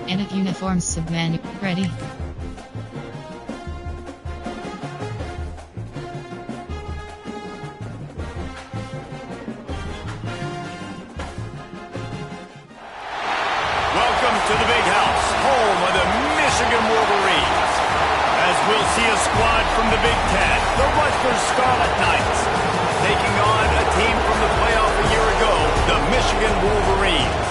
And a uniform submenu. Ready? Welcome to the Big House, home of the Michigan Wolverines. As we'll see a squad from the Big Ten, the Rutgers Scarlet Knights, taking on a team from the playoff a year ago, the Michigan Wolverines.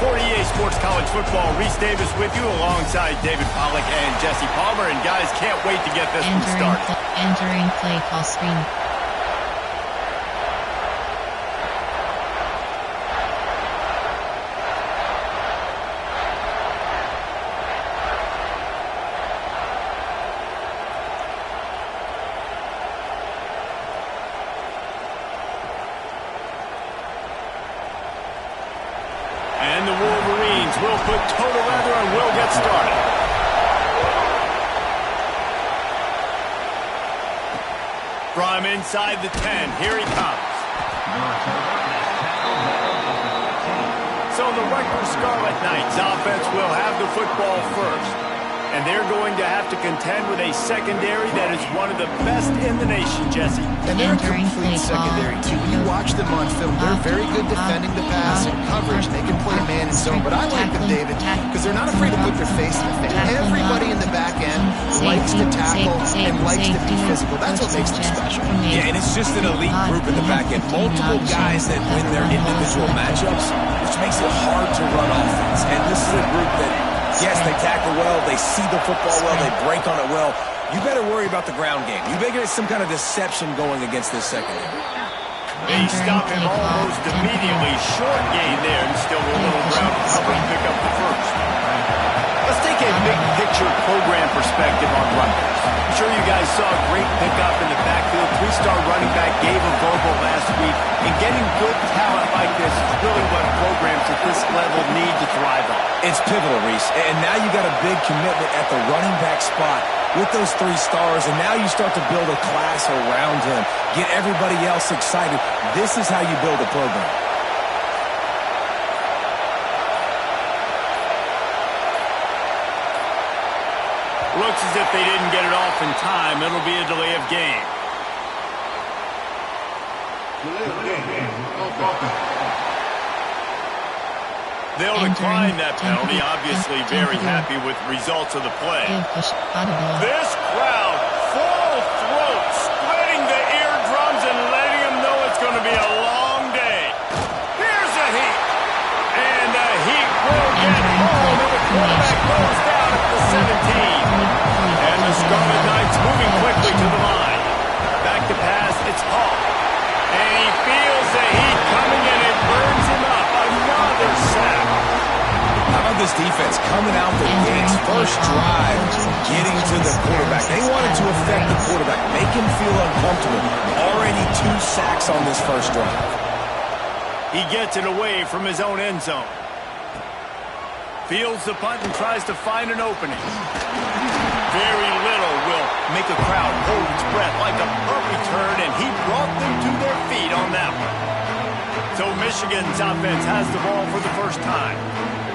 For EA Sports College Football, Reese Davis with you alongside David Pollack and Jesse Palmer. And guys, can't wait to get this one started. Entering play call screen. And the Wolverines will put toe to leather and will get started. From inside the 10, here he comes. So the Rutgers Scarlet Knights offense will have the football first. And they're going to have to contend with a secondary that is one of the best in the nation, Jesse. And they're a complete secondary, too. When you watch them on film, they're very good defending the pass and coverage. They can play man and zone. But I like them, David, because they're not afraid to put their face in the face. Everybody in the back end likes to tackle and likes to be physical. That's what makes them special. Yeah, and it's just an elite group in the back end. Multiple guys that win their individual matchups, which makes it hard to run offense. And this is a group that, yes, they tackle well, they see the football well, they break on it well. You better worry about the ground game. You better get some kind of deception going against this secondary. They stop him almost immediately. Short gain there, and still a little ground cover to pick up the first. Let's take a big picture program perspective on Rutgers. I'm sure you guys saw a great pickup in the backfield. Three-star running back gave a verbal last week. And getting good talent like this is really what programs at this level need to thrive on. It's pivotal, Reese. And now you got a big commitment at the running back spot with those 3 stars. And now you start to build a class around him. Get everybody else excited. This is how you build a program. Looks as if they didn't get it off in time. It'll be a delay of game. They'll decline that penalty. Obviously very happy with the results of the play. This crowd, full throat, splitting the eardrums and letting them know it's going to be a long day. Here's a heat. And the heat will get home. And the quarterback goes down at the 17. And the Scarlet Knights moving quickly to the line. Back to pass, it's Hall. And he feels the heat coming and it burns him up. Another sack. How about this defense coming out the gates, first drive, getting to the quarterback. They wanted to affect the quarterback, make him feel uncomfortable. Already 2 sacks on this first drive. He gets it away from his own end zone. Fields the punt and tries to find an opening. Very little will make a crowd hold its breath like a punt return, and he brought them to their feet on that one. So Michigan's offense has the ball for the first time.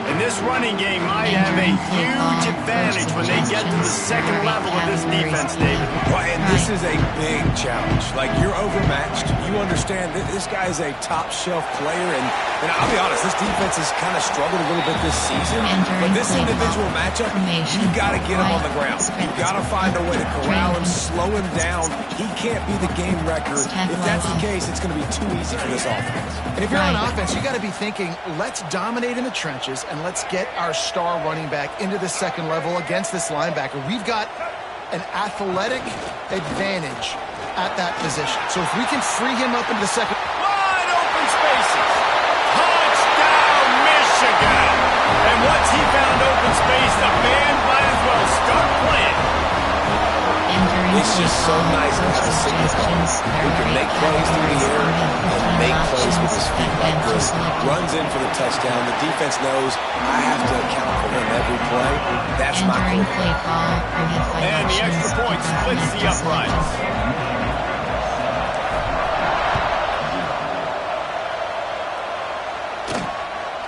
And this running game might have a huge advantage when they get to the second level of this defense, David. Well, and this is a big challenge. Like, you're overmatched. You understand that this guy is a top-shelf player. And I'll be honest, this defense has kind of struggled a little bit this season. But this individual matchup, you've got to get him on the ground. You've got to find a way to corral him, slow him down. He can't be the game record. If that's the case, it's going to be too easy for this offense. And if you're on offense, you got to be thinking, let's dominate in the trenches and let's get our star running back into the second level against this linebacker. We've got an athletic advantage at that position. So if we can free him up into the second... Wide open spaces. Touchdown, Michigan. And once he found open space, the band might as well start playing. It's just so nice to have a signal who can make plays through the air and make plays with his feet like this. Runs in for the touchdown. The defense knows I have to account for him every play. That's my quarterback. And the extra point splits the uprights.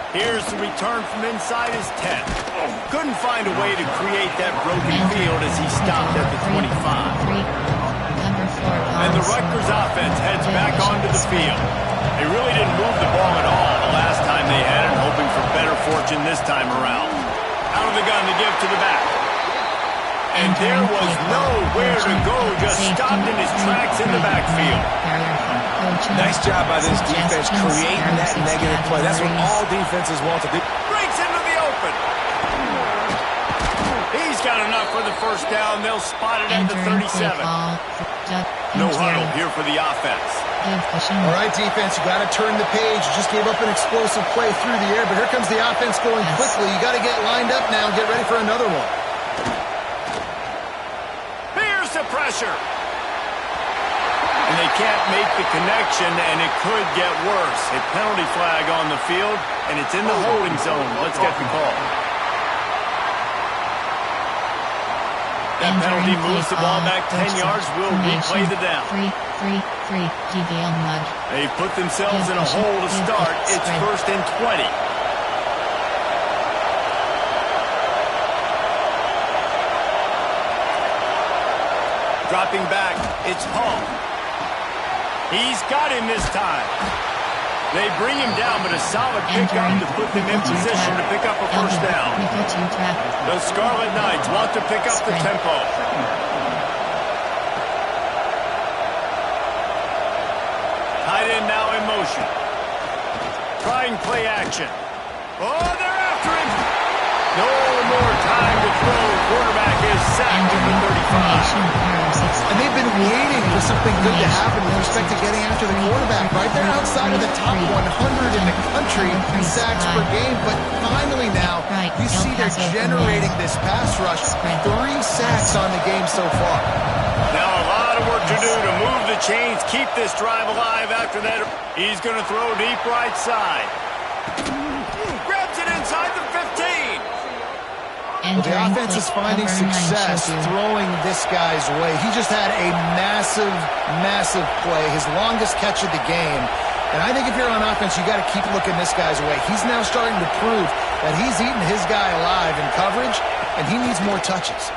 Here's the return from inside his 10. Couldn't find a way to create that broken field as he stopped at the 25. And the Rutgers offense heads back onto the field. They really didn't move the ball at all the last time they had it, hoping for better fortune this time around. Out of the gun to give to the back. And there was nowhere to go, just stopped in his tracks in the backfield. Nice job by this defense creating that negative play. That's what all defenses want to do. Breaks into the open. He's got enough for the first down. They'll spot it at the 37. No huddle here for the offense. All right, defense, you got to turn the page. You just gave up an explosive play through the air, but here comes the offense going quickly. You got to get lined up now and get ready for another one. Here's the pressure. And they can't make the connection, and it could get worse. A penalty flag on the field, and it's in the holding zone. Let's get the call. That penalty moves the ball back 10 yards. We'll replay the down. They've put themselves in a hole to start. It's 1st and 20. Dropping back, it's Hall. He's got him this time. They bring him down, but a solid pickup to put them in position to pick up a first down. The Scarlet Knights want to pick up the tempo. Tight end now in motion. Trying play action. Oh, they're after him. No more time to throw. Quarterback is sacked at the 35. And they've been waiting for something good to happen with respect to getting after the quarterback, right? They're outside of the top 100 in the country in sacks per game, but finally now, you see they're generating this pass rush. 3 sacks on the game so far. Now a lot of work to do to move the chains, keep this drive alive after that. He's going to throw deep right side. Grabs it inside the 15. Well, the offense is finding success throwing this guy's way. He just had a massive, massive play, his longest catch of the game. And I think if you're on offense, you got to keep looking this guy's way. He's now starting to prove that he's eating his guy alive in coverage, and he needs more touches.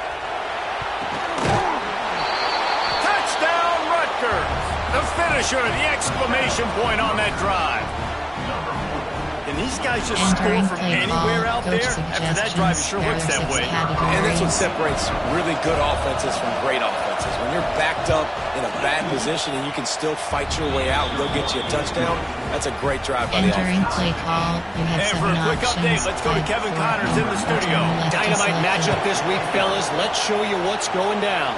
Touchdown, Rutgers! The finisher, the exclamation point on that drive. And these guys just score from anywhere out there. After that drive, it sure looks that way. And that's what separates really good offenses from great offenses. When you're backed up in a bad position and you can still fight your way out and go get you a touchdown, that's a great drive by the offense. And for a quick update, let's go to Kevin Connors in the studio. Dynamite matchup this week, fellas. Let's show you what's going down.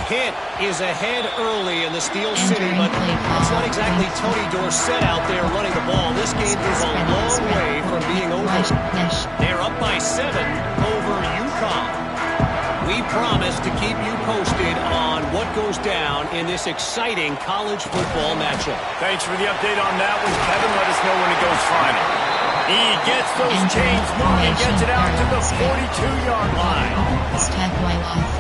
Pitt is ahead early in the Steel City, but it's not exactly Tony Dorsett out there running the ball. This game is a long way from being over. They're up by 7 over UConn. We promise to keep you posted on what goes down in this exciting college football matchup. Thanks for the update on that one, Kevin. Let us know when it goes final. He gets those chains moving, gets it out to the 42-yard line.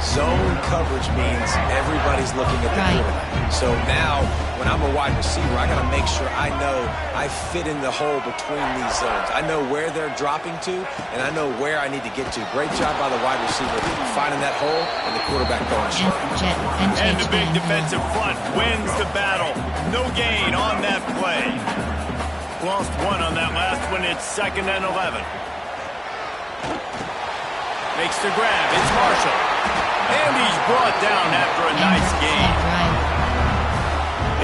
Zone coverage means everybody's looking at the quarterback. So now, when I'm a wide receiver, I got to make sure I know I fit in the hole between these zones. I know where they're dropping to, and I know where I need to get to. Great job by the wide receiver finding that hole and the quarterback going short. And the big defensive front wins the battle. No gain on that play. Lost 1 on that last one. It's 2nd and 11. Makes the grab. It's Marshall. And he's brought down after a nice game.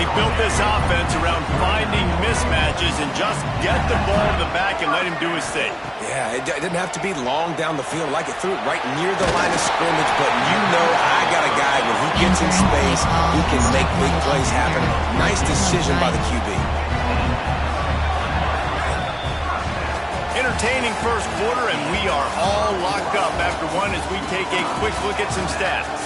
They built this offense around finding mismatches and just get the ball in the back and let him do his thing. Yeah, it didn't have to be long down the field. Like it threw it right near the line of scrimmage, but you know I got a guy when he gets in space, he can make big plays happen. Nice decision by the QB. Entertaining first quarter, and we are all locked up after one as we take a quick look at some stats.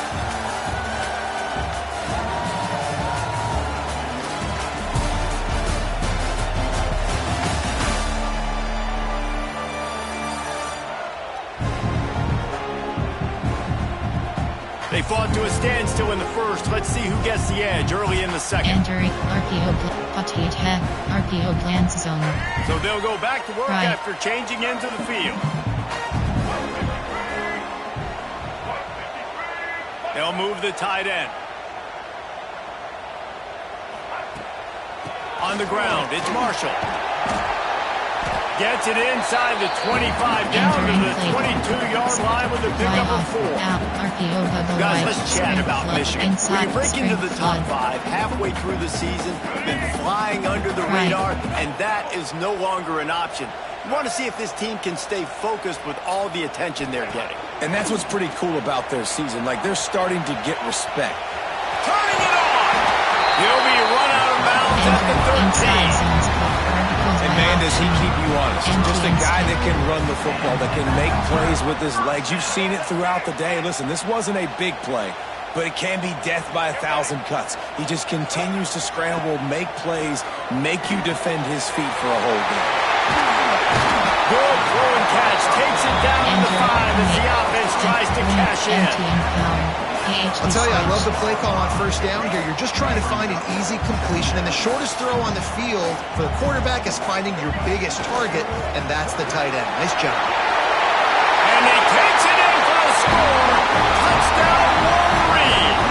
They fought to a standstill in the first. Let's see who gets the edge early in the second. Entering RPO glance zone. So they'll go back to work after changing into the field. They'll move the tight end. On the ground, it's Marshall. Gets it inside the 25, down to the 22-yard line with a pickup of 4. Guys, let's chat about Michigan. When you break into the top 5 halfway through the season, been flying under the radar, and that is no longer an option. You want to see if this team can stay focused with all the attention they're getting. And that's what's pretty cool about their season. Like, they're starting to get respect. Turning it on! He'll be run out of bounds at the 13. And man, does he keep you honest. Just a guy that can run the football, that can make plays with his legs. You've seen it throughout the day. Listen, this wasn't a big play, but it can be death by 1,000 cuts. He just continues to scramble, make plays, make you defend his feet for a whole game. Good throw and catch. Takes it down to the 5 as the offense tries to cash in. I'll tell you, I love the play call on first down here. You're just trying to find an easy completion, and the shortest throw on the field for the quarterback is finding your biggest target, and that's the tight end. Nice job. And he takes it in for a score. Touchdown, Wolverines.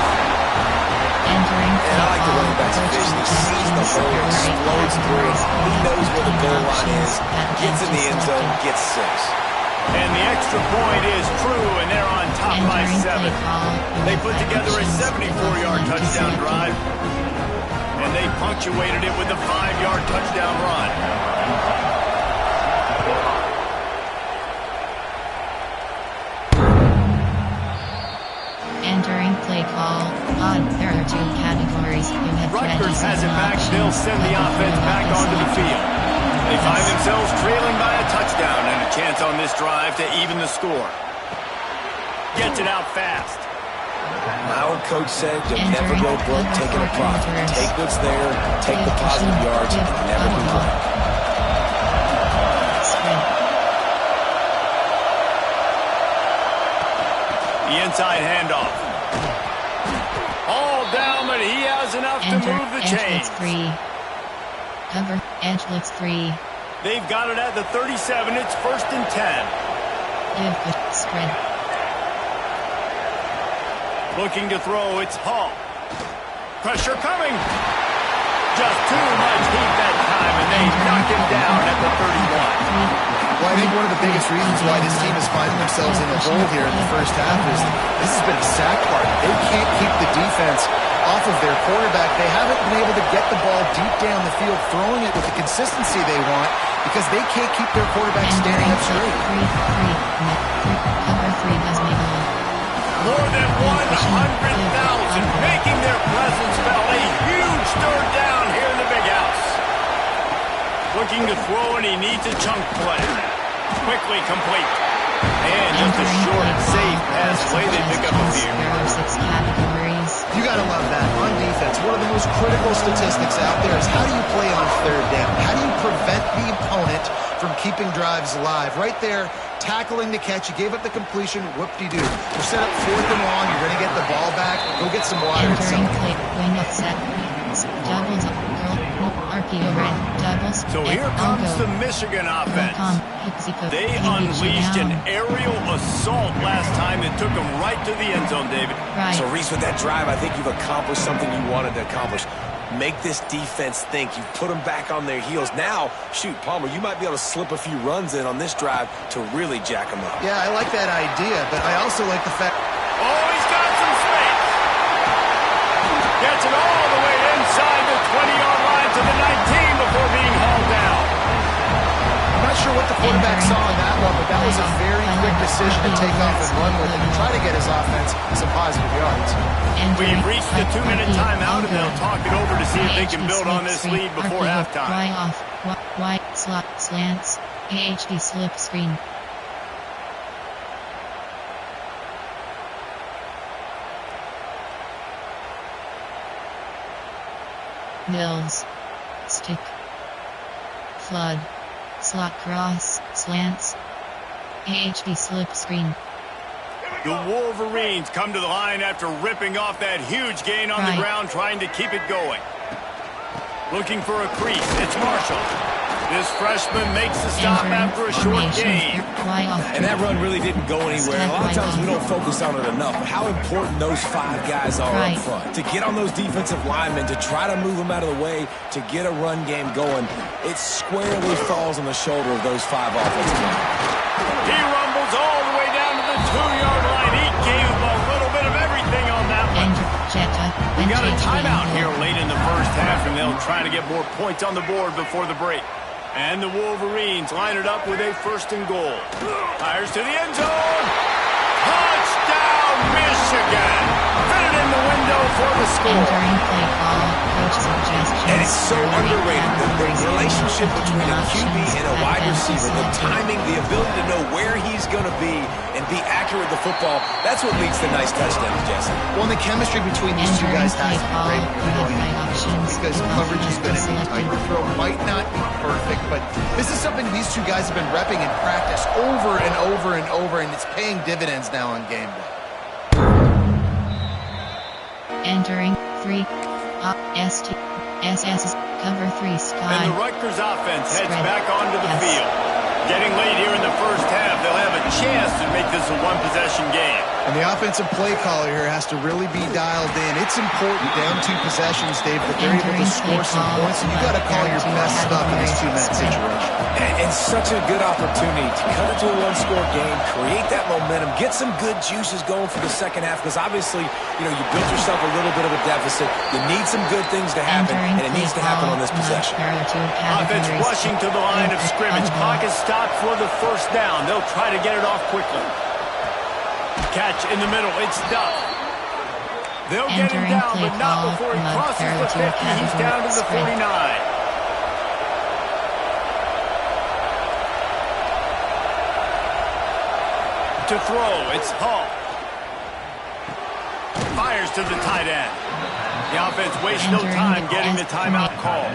And I like the running back's vision. He sees the hole, explodes through. He knows where the goal line is, gets in the end zone, gets 6. And the extra point is true, and they're on top by 7. They put together a 74-yard touchdown drive, and they punctuated it with a 5-yard touchdown run. Entering play call. There are 2 categories. You have Rutgers has it back. They'll send the offense back onto the field. They find themselves trailing by a touchdown and a chance on this drive to even the score. Gets it out fast. My old coach said you'll never go broke taking a profit. Take what's there, take the positive yards, and never be broke. The inside handoff. All down, but he has enough to move the chains. Cover, edge blitz 3. They've got it at the 37. It's 1st and 10. Give the spread. Looking to throw, it's Hall. Pressure coming. Just too much heat that time, and they knock him down at the 31. Well, I think one of the biggest reasons why this team is finding themselves in a hole here in the first half is this has been a sack party. They can't keep the defense off of their quarterback. They haven't been able to get the ball deep down the field, throwing it with the consistency they want because they can't keep their quarterback standing up straight. Cover 3 does make a more than 100,000 making their presence felt. A huge third down here in the big house. Looking to throw, and he needs a chunk play. Quickly complete. And just a short, safe pass play. They pick up a few. You got to love that. On defense, one of the most critical statistics out there is how do you play on third down? How do you prevent the opponent from keeping drives alive? Right there, tackling the catch. You gave up the completion. Whoop-de-doo. You're set up 4th and long. You're going to get the ball back. Go get some water and something. Doubles, RPO red, doubles. So here comes the Michigan offense. They unleashed an aerial assault last time that took them right to the end zone, David. So, Reese, with that drive, I think you've accomplished something you wanted to accomplish. Make this defense think. You've put them back on their heels. Now, shoot, Palmer, you might be able to slip a few runs in on this drive to really jack them up. Yeah, I like that idea, but I also like the fact... Oh, he's got some space. Gets it all the way inside the 20-yard line to the 19 before being hauled down. I'm not sure what the quarterback saw on that one, but that was a very quick decision to take off and run with it and try to get his offense some positive yards. We've reached the 2-minute timeout, and they'll talk it over to see if they can build on this lead before halftime. Try off, wide, slot, slants, AHD slip screen. Mills, stick, flood, slot cross, slants, AHD slip screen. The Wolverines come to the line after ripping off that huge gain on the ground, trying to keep it going. Looking for a crease. It's Marshall. This freshman makes the stop after a short gain. And that run really didn't go anywhere. A lot of times we don't focus on it enough. But how important those 5 guys are up front. To get on those defensive linemen, to try to move them out of the way, to get a run game going, it squarely falls on the shoulder of those 5 offensive linemen. He rumbles all the way down to the 2-yard line. He gave a little bit of everything on that one. We got a timeout here late in the first half, and they'll try to get more points on the board before the break. And the Wolverines line it up with a 1st and goal. Fires to the end zone. Touchdown, Michigan. Fit it in the window for the score. And it's so underrated, the relationship between a QB and a wide receiver, the timing, the ability to know where he's going to be and be accurate with the football, that's what leads to nice touchdowns, Jesse. Well, the chemistry between these 2 guys has to be great when you're going into options because coverage is going to be tight. The throw might not be perfect, but this is something these 2 guys have been repping in practice over and over and over, and it's paying dividends now on game day. Entering 3, SS, cover 3 Sky. And the Rutgers offense heads back onto the field. Getting late here in the first half, they'll have a chance to make this a 1-possession game. And the offensive play caller here has to really be dialed in. It's important down 2 possessions, Dave, that they're able to score some points, and you got to call your best stuff in this 2-minute situation. And such a good opportunity to cut it to a 1-score game, create that momentum, get some good juices going for the second half, because obviously, you built yourself a little bit of a deficit. You need some good things to happen, and it needs to happen on this possession. Offense rushing to the line of scrimmage. Clock is stopped for the 1st down. They'll try to get it off quickly. Catch in the middle. It's Duff. They'll get him down, but not before he crosses the 50. He's down to the 49. To throw, it's Hall. Fires to the tight end. The offense wastes no time getting the timeout call.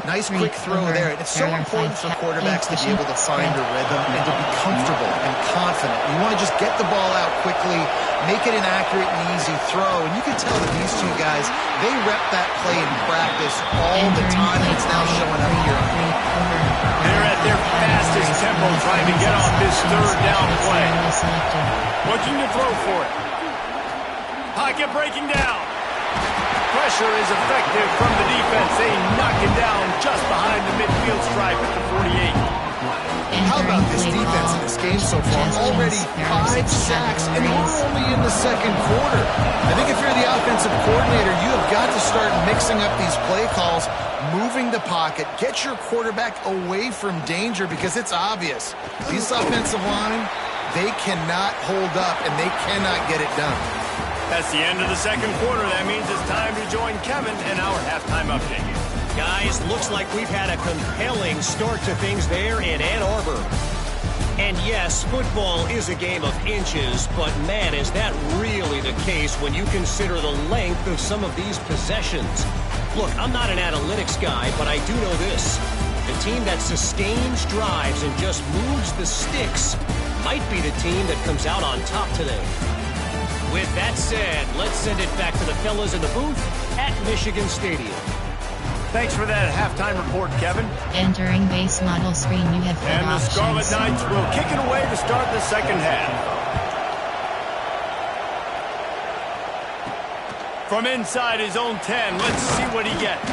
Nice quick throw there. And it's so important for quarterbacks to be able to find a rhythm and to be comfortable and confident. You want to just get the ball out quickly, make it an accurate and easy throw. And you can tell that these 2 guys, they rep that play in practice all the time, and it's now showing up here. They're at their fastest tempo trying to get off this 3rd down play. Looking to throw for it. Pocket breaking down. Pressure is effective from the defense. They knock it down just behind the midfield stripe at the 48. How about this defense in this game so far? Already 5 sacks, and we're only in the 2nd quarter. I think if you're the offensive coordinator, you have got to start mixing up these play calls, moving the pocket, get your quarterback away from danger, because it's obvious. This offensive line, they cannot hold up, and they cannot get it done. That's the end of the 2nd quarter. That means it's time to join Kevin in our halftime update. Guys, looks like we've had a compelling start to things there in Ann Arbor. And yes, football is a game of inches, but man, is that really the case when you consider the length of some of these possessions. Look, I'm not an analytics guy, but I do know this. The team that sustains drives and just moves the sticks might be the team that comes out on top today. With that said, let's send it back to the fellas in the booth at Michigan Stadium. Thanks for that halftime report, Kevin. Entering base model screen, you have four And the options. Scarlet Knights will kick it away to start the second half. From inside his own 10, let's see what he gets.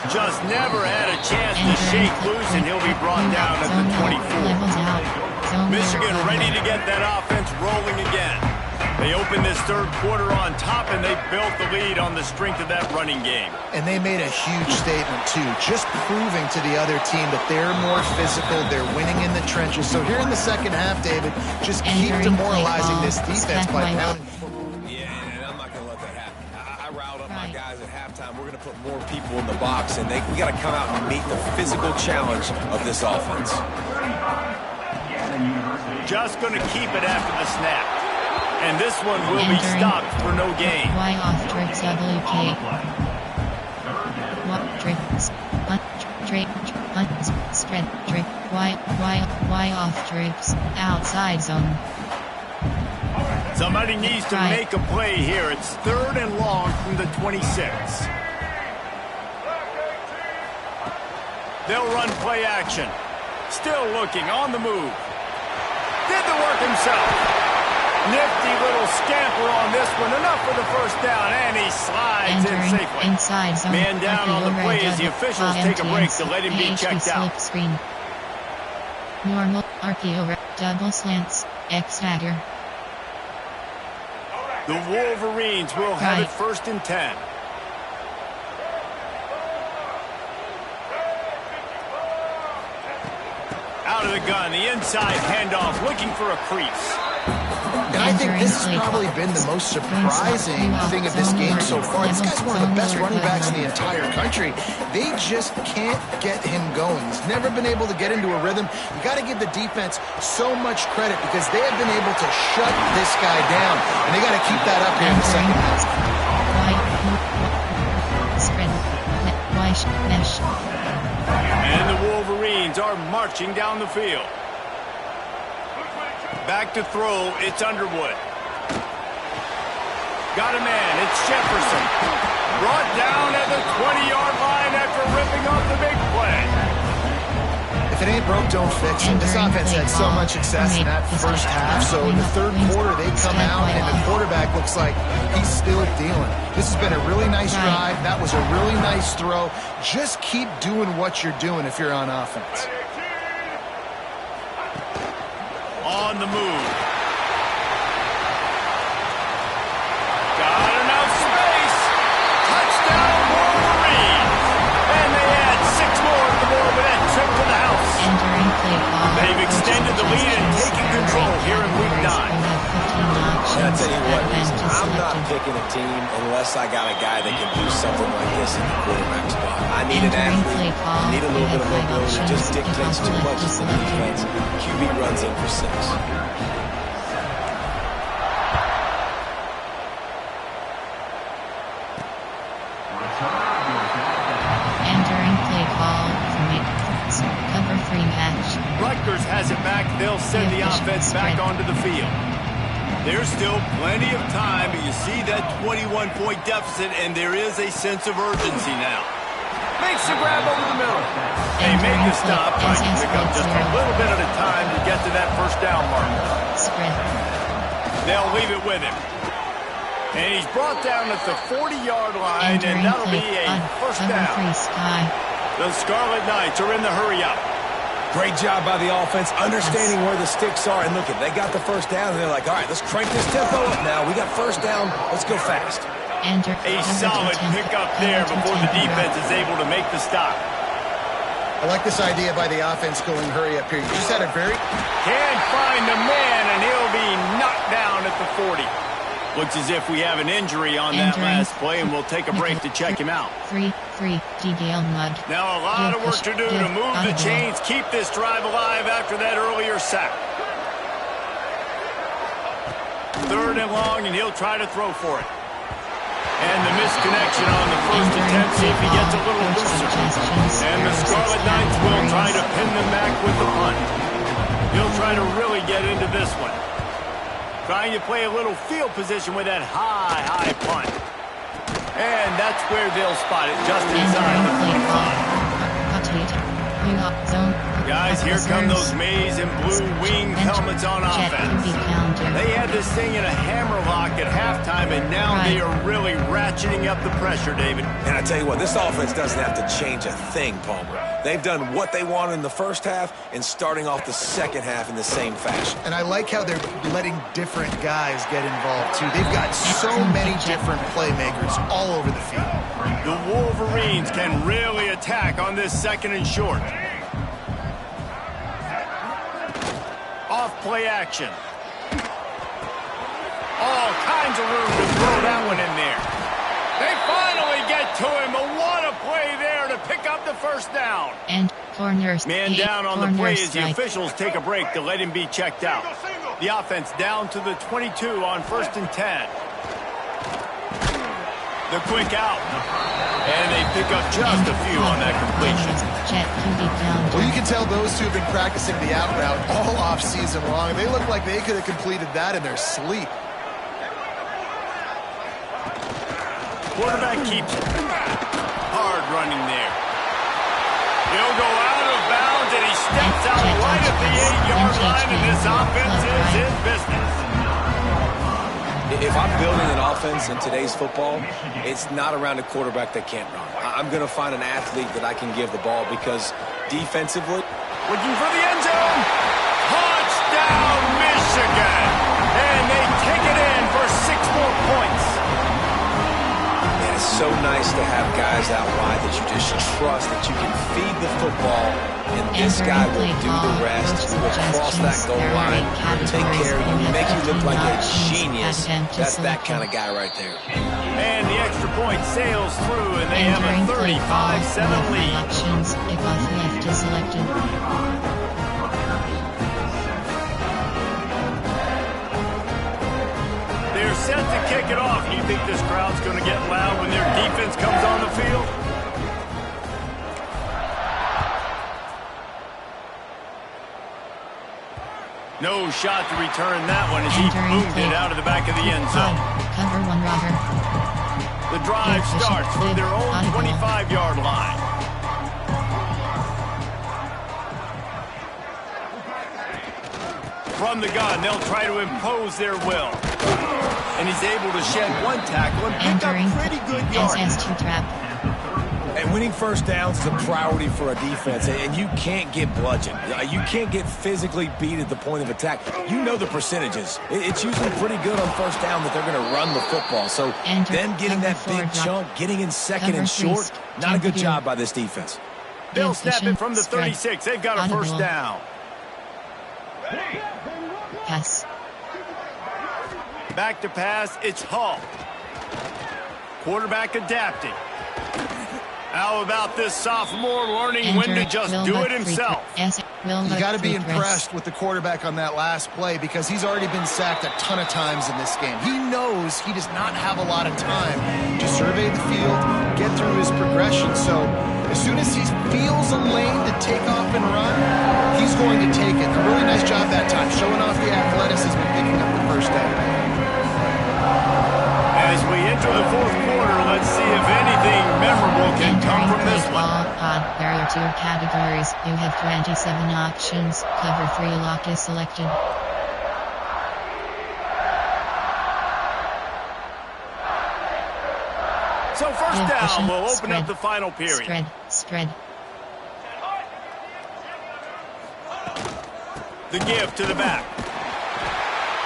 Just never had a chance to shake loose, and he'll be brought down at the 24. Michigan ready to get that offense rolling again. They opened this third quarter on top, and they built the lead on the strength of that running game. And they made a huge statement, too, just proving to the other team that they're more physical, they're winning in the trenches. So here in the second half, David, just keep demoralizing this defense by pounding. Yeah, and I'm not going to let that happen. I riled up my guys at halftime. We're going to put more people in the box, and we got to come out and meet the physical challenge of this offense. Just going to keep it after the snap. And this one will be stopped for no gain. Y off trips WK. What trips? Spread trip. Y off trips. Outside zone. Somebody needs to make a play here. It's 3rd and long from the 26. They'll run play action. Still looking, on the move. Did the work himself. Nifty little scamper on this one. Enough for the first down, and he slides in safely. Inside zone. Man down on the play as the officials take a break to let him be checked out. Screen. Normal, RPO, double slants, X-Dagger. The Wolverines will have it 1st and 10. Out of the gun, the inside handoff, looking for a crease. And I think this has probably been the most surprising thing of this game so far. This guy's one of the best running backs in the entire country. They just can't get him going. He's never been able to get into a rhythm. You got to give the defense so much credit because they have been able to shut this guy down. And they got to keep that up here in the second half. And the Wolverines are marching down the field. Back to throw, it's Underwood. Got a man, it's Jefferson. Brought down at the 20-yard line after ripping off the big play. If it ain't broke, don't fix it. This offense had so much success in that first half, so in the 3rd quarter, they come out, and the quarterback looks like he's still dealing. This has been a really nice drive. That was a really nice throw. Just keep doing what you're doing if you're on offense. On the move. Got enough space. Touchdown Wolverines. And they add 6 more to the board with that trip to the house. They've extended the lead and taken control here in week 9. I'll tell you what, I'm not picking a team unless I got a guy that can do something like this in the quarterback spot. I need an athlete. I need a little bit of mobility. It just dictates too much to the defense. QB runs in for 6. Entering play call from cover 3 match. Rutgers has it back. They'll send the offense back onto the field. There's still plenty of time, but you see that 21-point deficit, and there is a sense of urgency now. Makes the grab over the middle. They make the stop, trying to pick up just a little bit at a time to get to that first down mark. They'll leave it with him. And he's brought down at the 40-yard line, and that'll be a first down. The Scarlet Knights are in the hurry-up. Great job by the offense, understanding where the sticks are. And look, they got the first down, and they're like, all right, let's crank this tempo up now. We got first down. Let's go fast. A solid pickup there before the defense is able to make the stop. I like this idea by the offense going hurry up here. You just had a very... Can't find the man, and he'll be knocked down at the 40. Looks as if we have an injury on that last play, and we'll take a break to check him out. Now a lot of work to do to move the chains, keep this drive alive after that earlier sack. 3rd and long, and he'll try to throw for it. And the misconnection on the first attempt, see if he gets a little looser. And the Scarlet Knights will try to pin them back with the punt. He'll try to really get into this one. Trying to play a little field position with that high punt. And that's where they'll spot it, just inside the 45. Guys, here come those maize and blue wing helmets on offense. They had this thing in a hammerlock at halftime, and now they are really ratcheting up the pressure, David. And I tell you what, this offense doesn't have to change a thing, Palmer. They've done what they wanted in the first half and starting off the second half in the same fashion. And I like how they're letting different guys get involved, too. They've got so many different playmakers all over the field. The Wolverines can really attack on this 2nd and short. Off play action. All kinds of room to throw that one in there. They finally get to him, but what a play there to pick up the first down. And corners. Man down on the play as the officials take a break to let him be checked out. The offense down to the 22 on 1st and 10. The quick out. And they pick up just a few on that completion. Well, you can tell those two have been practicing the out route all off season long. They look like they could have completed that in their sleep. Quarterback keeps it. Hard running there. He'll go out of bounds, and he steps out right at the 8-yard line, and this offense is in business. If I'm building an offense in today's football, it's not around a quarterback that can't run. I'm going to find an athlete that I can give the ball because defensively... Looking for the end zone. Touchdown, Michigan. And they take it in for 6 more points. Man, it's so nice to have guys out wide that you just trust that you can feed the football, and this guy will do the rest. He will cross that goal line, take care of you, make you look like a genius. That's that kind of guy right there. And the extra point sails through, and they have a 35-7 lead. If left is selected. They're set to kick it off. Do you think this crowd's going to get loud when their defense comes on the field? No shot to return that one as he boomed it out of the back of the end zone. Cover 1, Roger. The drive starts from their own 25-yard line. From the gun, they'll try to impose their will. And he's able to shed 1 tackle and pick up pretty good yards. SS2 trap. And winning first downs is a priority for a defense, and you can't get bludgeoned. You can't get physically beat at the point of attack. You know the percentages. It's usually pretty good on first down that they're going to run the football. So them getting that big chunk, getting in second and short, not a good job by this defense. They'll snap it from the 36. They've got a first down. Pass. Back to pass, it's Hall. Quarterback adapting. How about this sophomore learning when to just do it himself? You got to be impressed with the quarterback on that last play because he's already been sacked a ton of times in this game. He knows he does not have a lot of time to survey the field, get through his progression. So as soon as he feels a lane to take off and run, he's going to take it. A really nice job that time, showing off the athleticism and picking up the first down. As we enter the 4th quarter, let's see if anything memorable can come from this one. There are 2 categories. You have 27 options. Cover 3 lock is selected. So first down, we'll open up the final period. Spread. The give to the back.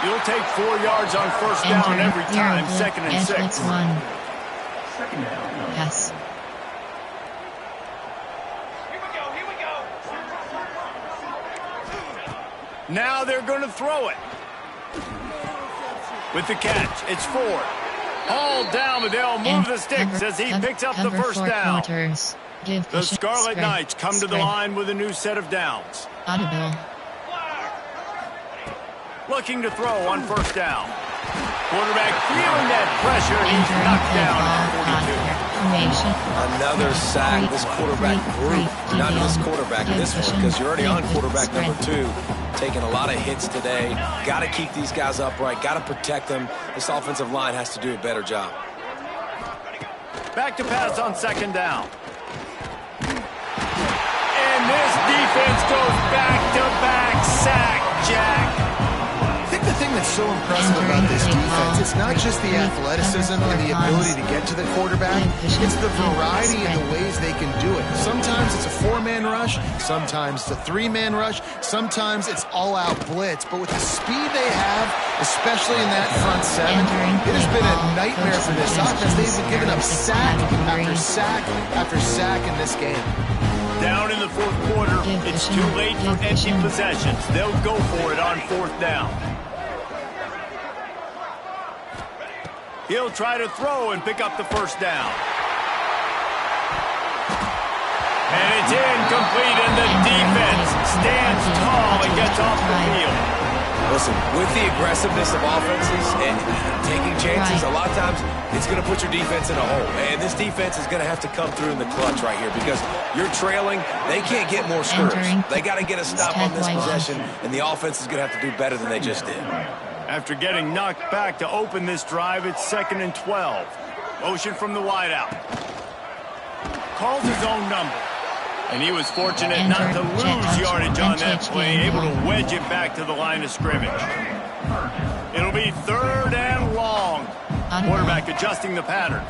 You'll take 4 yards on first down every time, 2nd and 6. Pass. Now they're going to throw it. With the catch, it's Ford. All down, but they'll move the sticks as he picks up the first down. The Scarlet Knights come to the line with a new set of downs. Audible. Looking to throw on first down. Quarterback feeling that pressure. He's knocked down at 42. Another sack. This quarterback group, not this quarterback, this one, because you're already on quarterback number 2. Taking a lot of hits today. Got to keep these guys upright. Got to protect them. This offensive line has to do a better job. Back to pass on 2nd down. And this defense goes back-to-back sack, Jack. I think the thing that's so impressive about this defense, it's not just the athleticism and the ability to get to the quarterback, it's the variety of the ways they can do it. Sometimes it's a 4-man rush, sometimes it's a 3-man rush, sometimes it's all-out blitz. But with the speed they have, especially in that front 7, it has been a nightmare for this offense. They've been giving up sack after sack after sack in this game. Down in the 4th quarter, it's too late for empty possessions. They'll go for it on 4th down. He'll try to throw and pick up the first down. And it's incomplete, and the defense stands tall and gets off the field. Listen, with the aggressiveness of offenses and taking chances, a lot of times it's going to put your defense in a hole. And this defense is going to have to come through in the clutch right here because you're trailing. They can't get more scores. They got to get a stop on this possession, and the offense is going to have to do better than they just did. After getting knocked back to open this drive, it's 2nd and 12. Motion from the wideout. Calls his own number. And he was fortunate not to lose yardage on that play, able to wedge it back to the line of scrimmage. It'll be 3rd and long. Quarterback adjusting the pattern.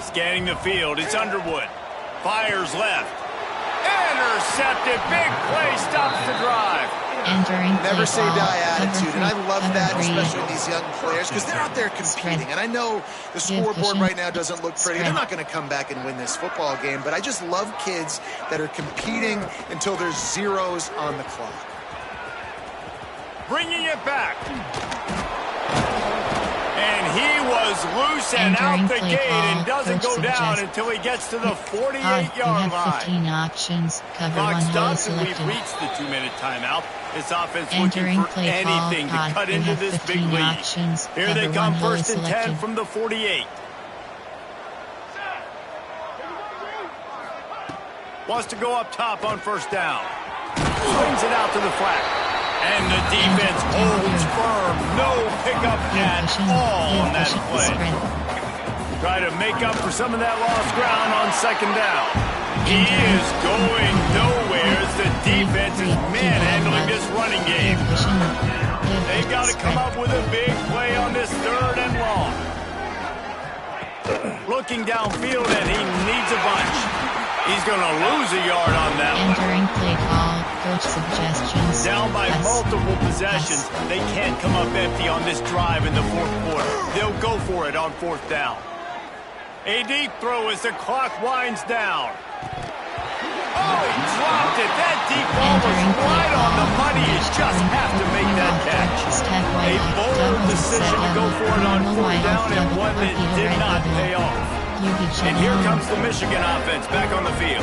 Scanning the field. It's Underwood. Fires left. Intercepted. Big play. Stops the drive. Never say die attitude, and I love that, especially in these young players, because they're out there competing. And I know the scoreboard right now doesn't look pretty. They're not going to come back and win this football game, but I just love kids that are competing until there's zeros on the clock. Bringing it back. And he was loose and out the gate and doesn't go down until he gets to the 48-yard line. 15 options. Cover Clock 1 stops, and we've reached the 2-minute timeout. This offense looking for anything to cut into this big lead. Here they come, 1st and 10 from the 48. Wants to go up top on 1st down. Swings it out to the flat. And the defense holds firm. No pickup at all on that play. Try to make up for some of that lost ground on 2nd down. He is going nowhere as the defense is manhandling this running game. They've got to come up with a big play on this 3rd and long. Looking downfield, and he needs a bunch. He's going to lose a yard on that one. Entering play call. Coach suggestions. Down by multiple possessions. They can't come up empty on this drive in the 4th quarter. They'll go for it on 4th down. A deep throw as the clock winds down. Oh, he dropped it. That deep ball was right on the money. You just have to make that catch. A bold decision to go for it on 4th down and one that did not pay off. And here comes the Michigan offense back on the field.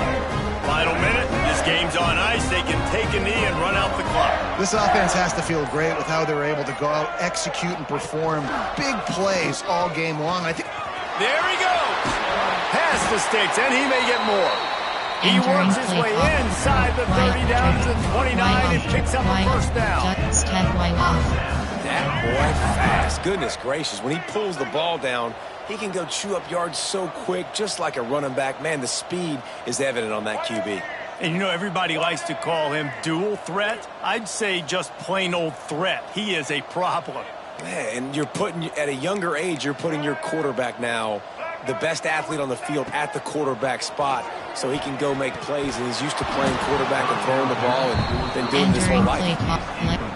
Final minute. This game's on ice. They can take a knee and run out the clock. This offense has to feel great with how they're able to go out, execute, and perform big plays all game long. I think. There he goes. Past the sticks, and he may get more. He works his way inside the 30 down to the 29 and picks up a 1st down. That boy fast. Goodness gracious. When he pulls the ball down, he can go chew up yards so quick, just like a running back. Man, the speed is evident on that QB. And you know, everybody likes to call him dual threat. I'd say just plain old threat. He is a problem. Man, and you're putting, at a younger age, you're putting your quarterback now, the best athlete on the field, at the quarterback spot, so he can go make plays, and he's used to playing quarterback and throwing the ball and been doing this whole life.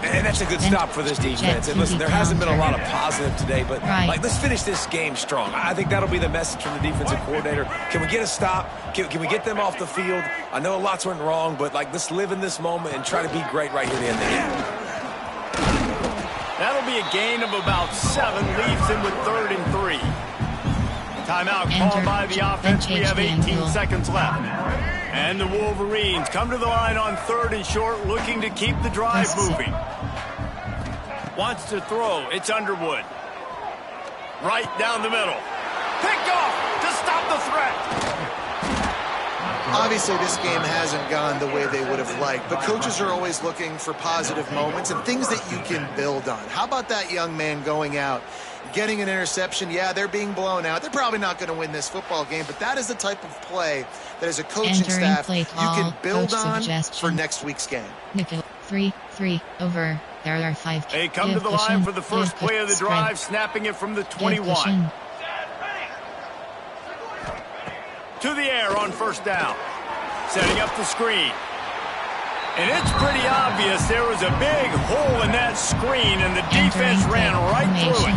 And that's a good stop for this defense. And listen, there hasn't been a lot of positive today, but let's finish this game strong. I think that'll be the message from the defensive coordinator. Can we get a stop? Can we get them off the field? I know lots went wrong, but let's live in this moment and try to be great right here at the end of the game. That'll be a gain of about 7, leaves him with 3rd and 3. Timeout called by the offense. We have 18 seconds left. And the Wolverines come to the line on 3rd and short, looking to keep the drive moving. Wants to throw. It's Underwood. Right down the middle. Picked off to stop the threat. Obviously, this game hasn't gone the way they would have liked, but coaches are always looking for positive moments and things that you can build on. How about that young man going out, getting an interception? Yeah, they're being blown out. They're probably not going to win this football game, but that is the type of play that as a coaching staff you can build on for next week's game. 3-3 over. There are 5. They come to the line for the first play of the drive, snapping it from the 21. To the air on 1st down. Setting up the screen. And it's pretty obvious there was a big hole in that screen, and the defense ran right through it.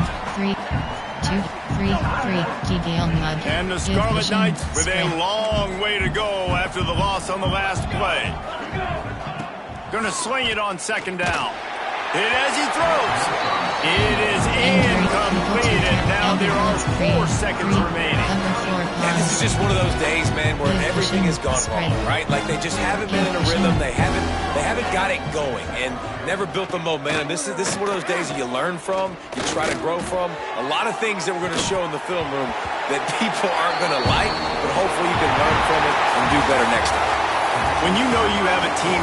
3-2-3-3. And the Scarlet Knights with a long way to go after the loss on the last play. Going to sling it on 2nd down. Hit as he throws. It is incomplete, and now there are 4 seconds remaining. And this is just one of those days, man, where everything has gone wrong, right? Like they just haven't been in a rhythm. They haven't got it going and never built the momentum. This is one of those days that you learn from, you try to grow from. A lot of things that we're going to show in the film room that people aren't going to like, but hopefully you can learn from it and do better next time. When you know you have a team